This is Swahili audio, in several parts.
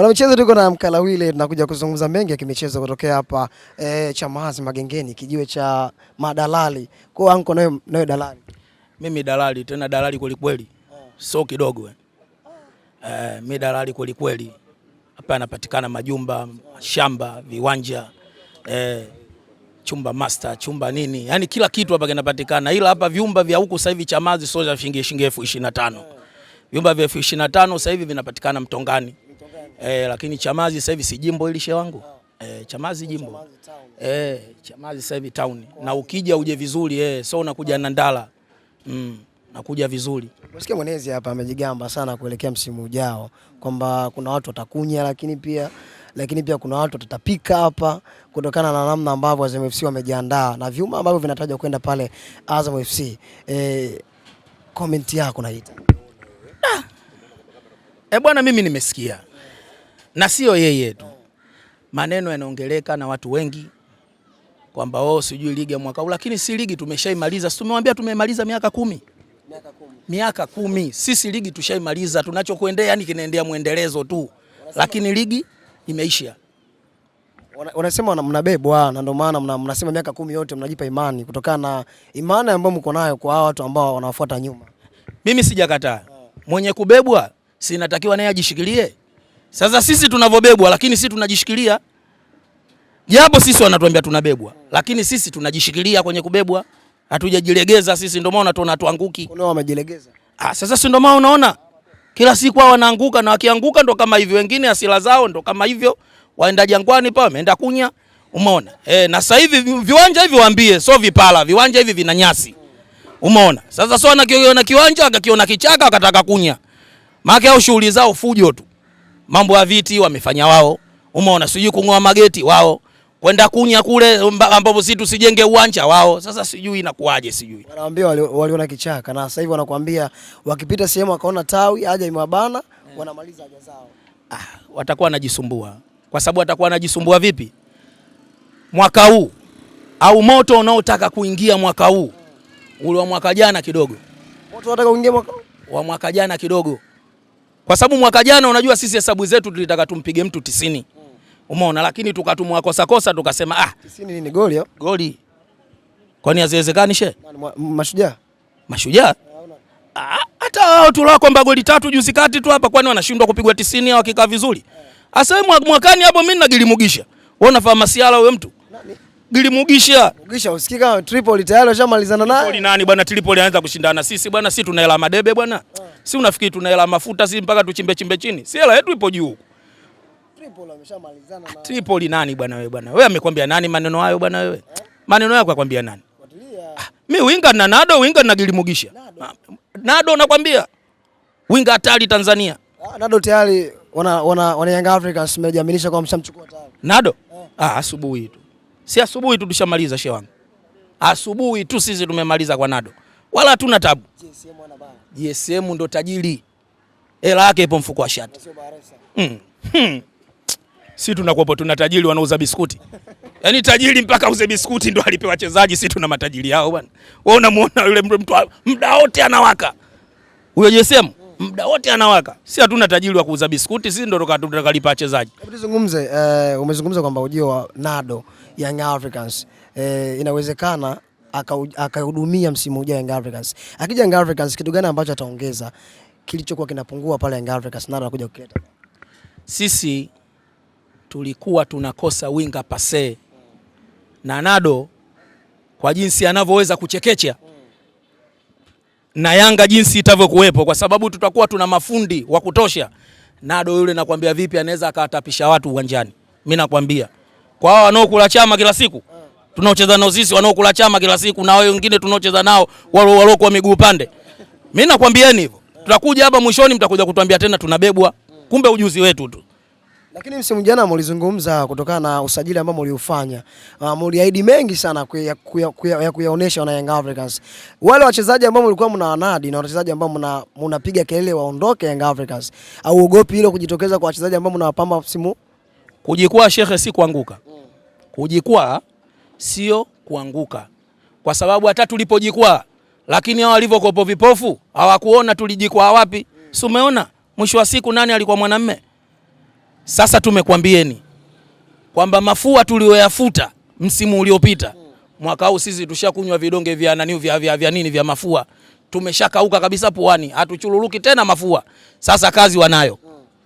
Wanamichezo, tuko na Mkalawile, tunakuja kuzungumza mengi ya kimichezo kutokea hapa Chamazi Magengeni, kijiwe cha madalali. Kwa anko nayo dalali. Mimi dalali, tena dalali kweli kweli. So kidogo. Mimi dalali kweli kweli. Hapa yanapatikana majumba, shamba, viwanja, chumba master, chumba nini. Yaani kila kitu hapa kinapatikana. Ila hapa vyumba vya huku sasa hivi Chamazi sio za shilingi 25,000. Vyumba vya 25,000 sasa hivi vinapatikana Mtongani. Lakini Chamazi sasa hivi si jimbo hili shehe wangu. Chamazi jimbo. Chamazi sasa hivi town. Na ukija uje vizuri so unakuja na ndala. Nakuja vizuri. Msikia mwenezi hapa amejigamba sana kuelekea msimu ujao kwamba kuna watu watakunya, lakini pia kuna watu watatapika hapa kutokana na namna ambavyo Azam FC wamejiandaa na vyuma ambavyo vinatajwa kwenda pale Azam FC. Comment yako naita. Bwana, mimi nimesikia. Na sio yeye tu. Maneno yanaongeleka na watu wengi kwamba sijui ligi ya mwaka huu, lakini si ligi tumeshaimaliza. Tumemwambia tumemaliza miaka 10. Miaka 10. Sisi ligi tushaimaliza, tunachokuendea yani kinaendea muendelezo tu. Lakini ligi imeisha. Unasema mnabebwa na ndio maana mnasema miaka 10 yote mnajipa imani kutokana na imani ambayo mko nayo kwa hao watu ambao wanawafuata nyuma. Mimi sijakataa. Mwenye kubebwa si inatakiwa naye ajishikilie. Sasa sisi tunavobebwa lakini sisi tunajishikilia. Japo sisi wanatuambia tunabebwa, lakini sisi tunajishikilia kwenye kubebwa. Hatujajilegeza sisi, ndio maana tunatuanguki. Kuna wamejilegeza. Sasa si ndio maana unaona kila siku hao wanaanguka, na wakianguka ndo kama hivyo, wengine asila zao ndo kama hivyo, waenda Jangwani pa wameenda kunya. Umeona? Na sasa hivi viwanja hivi waambie sio vipala, viwanja hivi vina nyasi. Umeona? Sasa sio anakiona kiwanja akakiona kichaka akataka kunya. Maana yao shughuli zao fujo tu. Mambo ya viti wamefanya wao. Umeona? Sijui kungoa mageti wao. Kwenda kunya kule ambapo sisi tusijenge uwanja wao. Sasa sijui inakuaje sijui. Wanaambia waliona kichaka na sasa hivi wanakuambia wakipita sehemu wakaona tawi haja imebana wanamaliza haja zao. Watakuwa wanajisumbua. Kwa sababu watakuwa wanajisumbua vipi? Mwaka huu au moto unaotaka kuingia mwaka huu. Ule wa mwaka jana kidogo. Moto unataka kuingia mwaka huu? Wa mwaka jana kidogo. Kwa sababu mwaka jana unajua sisi hesabu zetu tulitaka tumpige mtu 90. Umeona, lakini tukatumwa kosa tukasema 90 nini goli au? Goli. Kwani haziwezekani she? Mashujaa. Mashujaa? Hata wao tulao kwamba goli 3 juzi kati tu hapa, kwani wanashindwa kupigwa 90 au wakikaa vizuri? Asa mwakani hapo mimi nagilimugisha. Wewe unafahamu masiala wewe mtu? Nani? Gilimugisha. Mugisha usikika Tripoli tayari washamalizana naye. Tripoli nani bwana? Tripoli anaanza kushindana sisi bwana, sisi tuna hela madebe bwana. Si unafikiri tuna hela mafuta sisi mpaka tuchimbe chini? Si hela yetu ipo juu. Tripoli ameshamalizana na Tripoli nani bwana wewe bwana? Wewe amekwambia nani maneno hayo bwana wewe? Maneno yako akwambia nani? Mimi winga na Nado, winga na Gilimugisha. Nado nakwambia. Winga hatari Tanzania. Nado tayari wana Young Africans wamejiaminisha kwa mshamchukua tayari. Nado? Asubuhi tu. Si asubuhi tu tushamaliza shehe wangu. Asubuhi tu sisi tumemaliza kwa Nado. Wala hatuna tabu. GSM wana baya. GSM ndo tajiri. Hela yake ipo mfuko wa shati. Sisi tunakuwa tuna tajiri wanauza biskuti. Yaani tajiri mpaka uze biskuti ndo alipewa wachezaji, sisi tuna matajiri yao bwana. Wewe unamuona yule mtu muda wote anawaka. Huyo GSM muda wote anawaka. Sisi hatuna tajiri wa kuuza biskuti, sisi ndo tukalipa wachezaji. Hebu tuzungumze, umezungumza kwamba ujio wa Nado Young Africans inawezekana akahudumia msimu ujao Young Africans. Akija Young Africans kitu gani ambacho ataongeza kilichokuwa kinapungua pale Young Africans Nado anakuja kukileta? Sisi tulikuwa tunakosa winga pase. Na Nado kwa jinsi anavyoweza kuchekecha na Yanga jinsi itavyokuepo, kwa sababu tutakuwa tuna mafundi wa kutosha. Nado yule nakwambia vipi anaweza akatapisha watu uwanjani. Mimi nakwambia. Kwa hao wanaokula chama kila siku, tunaocheza nao sisi wanaokula chama kila siku, na wao wengine tunaocheza nao wale kwa miguu pande. Mimi nakwambieni hivyo. Tutakuja hapa mwishoni mtakuja kutuambia tena tunabebwa. Kumbe ujuzi wetu tu. Lakini msimu jana mlizungumza kutokana na usajili ambao mliufanya. Mliahidi mengi sana kuyaonesha wana Young Africans. Wale wachezaji ambao mlikuwa mnawanadi na wachezaji ambao mnapiga kelele waondoke Young Africans. Au uogopi hilo kujitokeza kwa wachezaji ambao mnawapamba msimu? Kujikwaa shekhe si kuanguka. Kujikwaa sio kuanguka. Kwa sababu hata tulipojikwaa, lakini hao walivyokopo vipofu hawakuona tulijikwaa wapi. Si umeona? Mwisho wa siku nani alikuwa mwanamume? Sasa tumekwambieni kwamba mafua tulioyafuta msimu uliopita, mwaka huu sisi tushakunywa vidonge vya nani vya nini vya mafua. Tumeshakauka kabisa puani, hatuchuluruki tena mafua. Sasa kazi wanayo.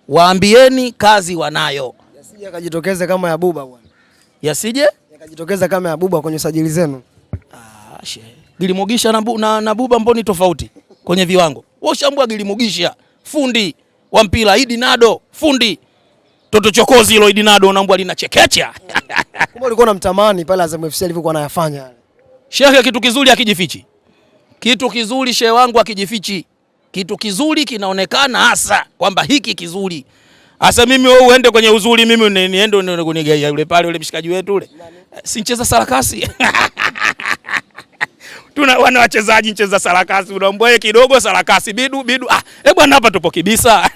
Waambieni kazi wanayo. Yasije akajitokeza kama ya Buba bwana. Yasije yakajitokeza kama ya Buba kwenye sajili zenu. Gilimugisha na Buba mboni tofauti kwenye viwango. Wewe ushambua Gilimugisha, fundi wa mpira. Idi Nado, fundi. Toto chokozi hilo Idi Nado unaambua linachekecha. Kumbe ulikuwa unamtamani pale Azam FC alivyokuwa anayafanya yale. Shehe, kitu kizuri akijifichi. Kitu kizuri shehe wangu akijifichi. Kitu kizuri kinaonekana hasa kwamba hiki kizuri. Asa mimi wewe uende kwenye uzuri, mimi niende kunigaia yule pale yule mshikaji wetu ule. Si ncheza sarakasi. Tuna wana wachezaji ncheza sarakasi, unaomboe kidogo sarakasi bidu. Bwana hapa tupo kibisa.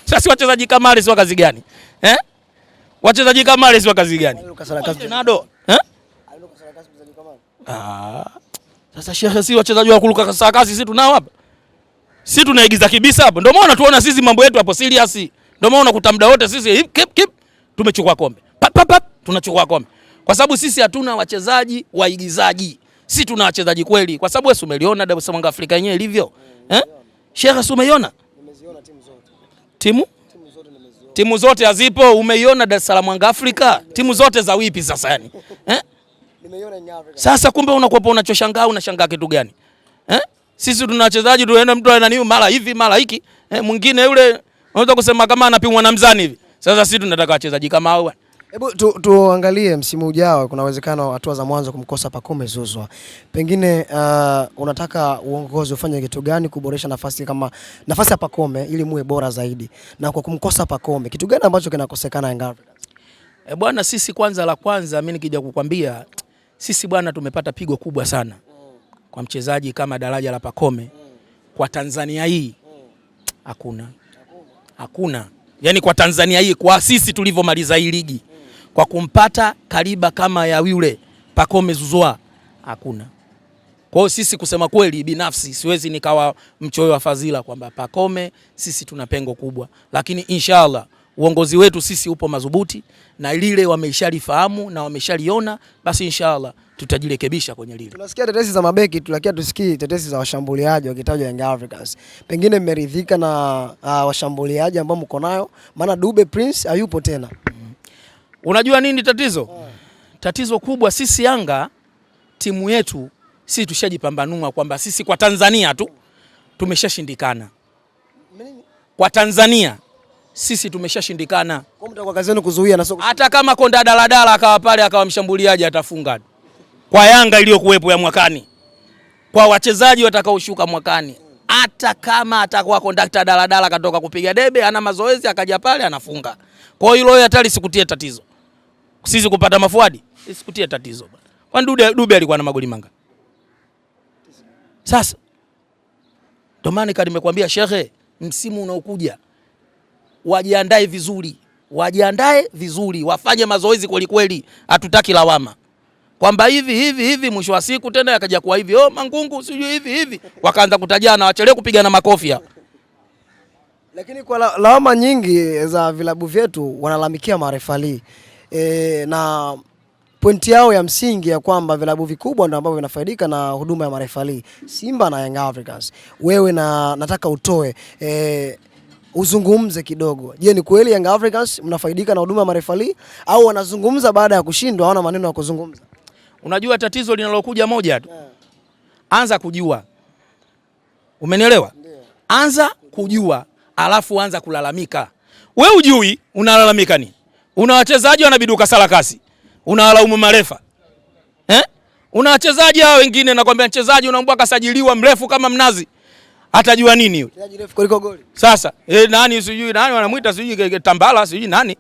Sasa wachezaji kama wale si wa kazi gani? Wachezaji kama wale si wa kazi gani? Nado. Sasa Sheikh, si wachezaji wa kuluka sarakasi sisi tunao hapa. Sisi tunaigiza kibisa hapo. Ndio maana tuona sisi mambo yetu hapo serious. Ndio maana unakuta muda wote sisi kip tumechukua kombe. Pap tunachukua kombe. Kwa sababu sisi hatuna wachezaji waigizaji. Sisi tuna wachezaji kweli. Kwa sababu wewe umeliona Dar es Salaam Afrika yenyewe ilivyo. Sheikh, umeiona? Nimeziona timu zote. Timu? Zote nimeziona. Timu zote hazipo. Umeiona Dar es Salaam Afrika? Timu zote za wipi sasa yani? Nimeiona Young Africans. Sasa kumbe unakuwa unachoshangaa, unashangaa kitu gani? Sisi tuna wachezaji tuende mtu ananiu mara hivi mara hiki, mwingine yule unaweza kusema kama anapimwa na mzani hivi. Sasa sisi tunataka wachezaji kama hao. Hebu tuangalie msimu ujao, kuna uwezekano hatua za mwanzo kumkosa Pacome Zouzoua. Pengine unataka uongozi ufanye kitu gani kuboresha nafasi ya Pacome ili muwe bora zaidi? Na kwa kumkosa Pacome, kitu gani ambacho kinakosekana Young Africans? Bwana, sisi kwanza mimi nikija kukwambia, sisi bwana tumepata pigo kubwa sana. Kwa mchezaji kama daraja la Pacome kwa Tanzania hii hakuna. Yaani kwa Tanzania hii, kwa sisi tulivyomaliza hii ligi, kwa kumpata kaliba kama ya yule Pacome Zouzoua hakuna. Kwa hiyo sisi kusema kweli, binafsi siwezi nikawa mchoyo wa fadhila kwamba Pacome sisi tuna pengo kubwa, lakini inshallah uongozi wetu sisi upo madhubuti na lile wameshalifahamu na wameshaliona, basi inshallah tutajirekebisha kwenye lile. Tunasikia tetesi za mabeki, tusikii tetesi za washambuliaji wakitajwa Young Africans. Pengine mmeridhika na washambuliaji ambao mko nayo? Maana Dube Prince hayupo tena. Unajua nini tatizo? Tatizo kubwa, sisi Yanga timu yetu sisi tushajipambanua kwamba sisi kwa Tanzania tu tumeshashindikana. Kwa Tanzania sisi tumeshashindikana. Kwa mtakuwa kazi yenu kuzuia na soko. Hata kama Konda daladala akawa pale akawa mshambuliaji atafunga. Kwa Yanga iliyokuwepo ya mwakani, kwa wachezaji watakaoshuka mwakani, hata kama atakuwa kondakta daladala katoka kupiga debe ana mazoezi akaja pale anafunga. Kwa hiyo hilo hata lisikutie tatizo. Sisi kupata mafuadi lisikutie tatizo bwana. Kwa Dube alikuwa na magoli manga. Sasa ndio maana nimekuambia Sheikh, msimu unaokuja wajiandae vizuri, wafanye mazoezi kweli kweli, hatutaki lawama. Kwamba hivi mwisho wa siku tena yakaja kuwa hivi, Mangungu sijui hivi, wakaanza kutajana, wachelee kupigana makofi hapo. Lakini kwa lawama nyingi za vilabu vyetu wanalalamikia marefali. Na pointi yao ya msingi ya kwamba vilabu vikubwa ndio ambavyo vinafaidika na huduma ya marefali, Simba na Young Africans. Wewe nataka utoe uzungumze kidogo. Je, ni kweli Young Africans mnafaidika na huduma ya marefali au wanazungumza baada ya kushindwa, hawana maneno ya kuzungumza? Unajua tatizo linalokuja moja tu. Anza kujua. Umenielewa? Anza kujua, alafu anza kulalamika. Wewe hujui unalalamika nini? Una wachezaji wanabiduka sarakasi. Unawalaumu marefa. Una wachezaji hao wengine, nakwambia mchezaji unaambia kasajiliwa mrefu kama mnazi. Atajua nini yule? Mchezaji refu kuliko goli. Sasa nani sijui nani wanamuita sijui Tambala sijui nani?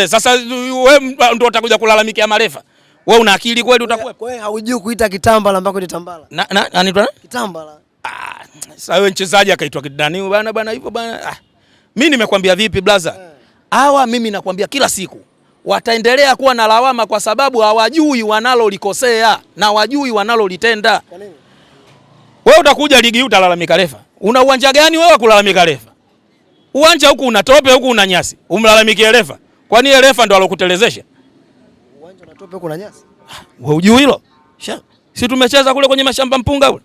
Sasa wewe ndio utakuja kulalamikia marefa. Wewe una akili kweli utakuwa? Wewe haujui kuita Kitambala ambako ni Tambala. Anaitwa Kitambala. Sasa wewe mchezaji akaitwa Kidani bwana hivyo bwana. Mimi nimekwambia vipi blaza? Hawa mimi nakwambia kila siku wataendelea kuwa na lawama kwa sababu hawajui wanalolikosea na hawajui wanalolitenda. Kwa nini? Wewe utakuja ligi hii utalalamika refa. Una uwanja gani wewe kulalamika refa? Uwanja huku una tope, huku una nyasi. Umlalamikie refa. Kwani yeye refa ndo alokutelezesha? Uwanja una tope, huku una nyasi. Wewe hujui hilo? Si tumecheza kule kwenye mashamba mpunga kule.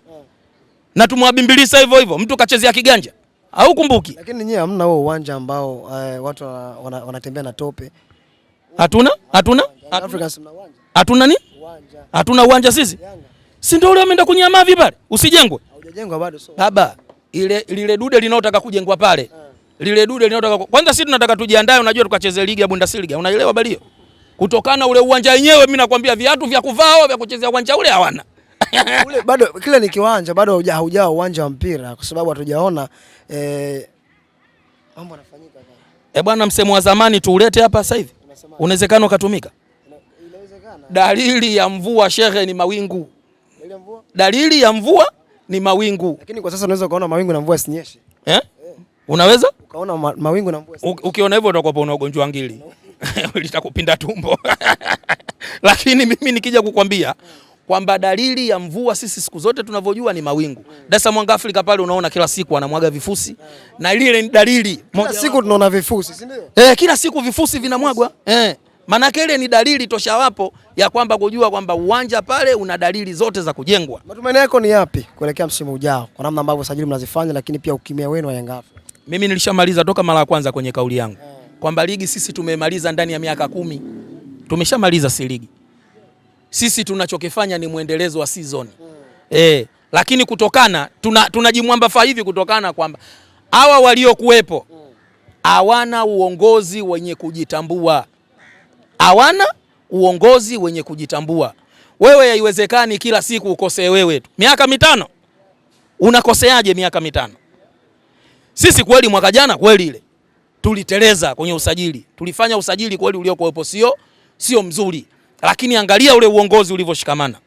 Na tumwabimbilisa hivyo hivyo. Mtu kachezea kiganja. Au kumbuki? Lakini nyinyi hamna huo uwanja ambao watu wanatembea na tope. Hatuna? Africans mna uwanja. Hatuna nini? Uwanja. Hatuna uwanja sisi? Si ndio ule ameenda kunyama mavi pale? Usijengwe. Haujajengwa bado so. Baba, lile dude linaotaka kujengwa pale. Lile dude linaotaka kwanza sisi tunataka tujiandae, unajua tukacheze ligi ya Bundesliga. Unaelewa bali hiyo? Kutokana ule uwanja wenyewe mimi nakwambia viatu vya kuvaa vya kuchezea uwanja ule hawana. Ule bado kile ni kiwanja, bado haujao uwanja wa mpira kwa sababu hatujaona mambo yanafanyika pale. Bwana, msemo wa zamani tuulete hapa sasa hivi. Unawezekana ukatumika. Inawezekana. Dalili ya mvua shehe ni mawingu. Dalili ya mvua ni mawingu. Lakini kwa sasa unaweza kuona mawingu na mvua isinyeshe. Unaweza? Ukaona mawingu na mvua. Ukiona hivyo utakuwa una ugonjwa wa ngili. Litakupinda tumbo. Lakini mimi nikija kukwambia kwamba dalili ya mvua sisi siku zote tunavyojua ni mawingu. Dar es Salaam Afrika pale unaona kila siku anamwaga vifusi. Na ile ni dalili. Kila siku tunaona vifusi, si ndio? Kila siku vifusi vinamwagwa. Maana ile ni dalili tosha wapo ya kwamba kujua kwamba uwanja pale una dalili zote za kujengwa. Matumaini yako ni yapi kuelekea msimu ujao? Kwa namna ambavyo sajili mnazifanya, lakini pia ukimya wenu wa Young Africans. Mimi nilishamaliza toka mara ya kwanza kwenye kauli yangu. Kwamba ligi sisi tumemaliza ndani ya miaka 10. Tumeshamaliza si ligi. Sisi tunachokifanya ni muendelezo wa season. Lakini kutokana tunajimwamba fa hivi kutokana kwamba hawa waliokuwepo hawana uongozi wenye kujitambua. Hawana uongozi wenye kujitambua. Wewe haiwezekani kila siku ukosee wewe tu. Miaka 5. Unakoseaje miaka 5? Sisi kweli mwaka jana kweli ile tuliteleza kwenye usajili. Tulifanya usajili kweli uliokuwepo sio mzuri. Lakini angalia ule uongozi ulivyoshikamana.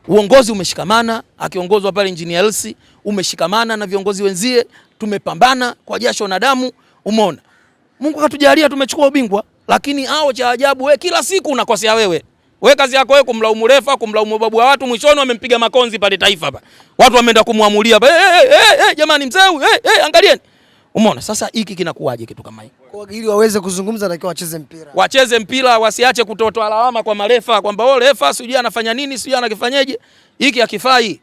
Uongozi umeshikamana, akiongozwa pale Engineer Elsi, umeshikamana na viongozi wenzie, tumepambana kwa jasho na damu, umeona. Mungu katujalia tumechukua ubingwa, lakini hao cha ajabu kila siku unakosea wewe. Wewe kazi yako kumlaumu refa, kumlaumu babu wa watu, mwishoni wamempiga makonzi pale Taifa hapa. Watu wameenda kumwamulia jamani mzee huyu, angalieni. Umeona sasa hiki kinakuaje kitu kama hiki? Kwa ili waweze kuzungumza na wacheze mpira. Wacheze mpira, wasiache kutotoa lawama kwa marefa kwamba refa sijui anafanya nini, sijui anakifanyaje. Hiki hakifai.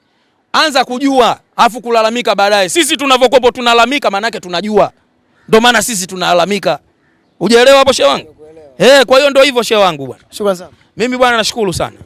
Anza kujua, afu kulalamika baadaye. Sisi tunavyokopo tunalalamika maana yake tunajua. Ndio maana sisi tunalalamika. Hujaelewa hapo shehe wangu? Kwa hiyo ndio hivyo shehe wangu bwana. Shukrani sana. Mimi bwana nashukuru sana.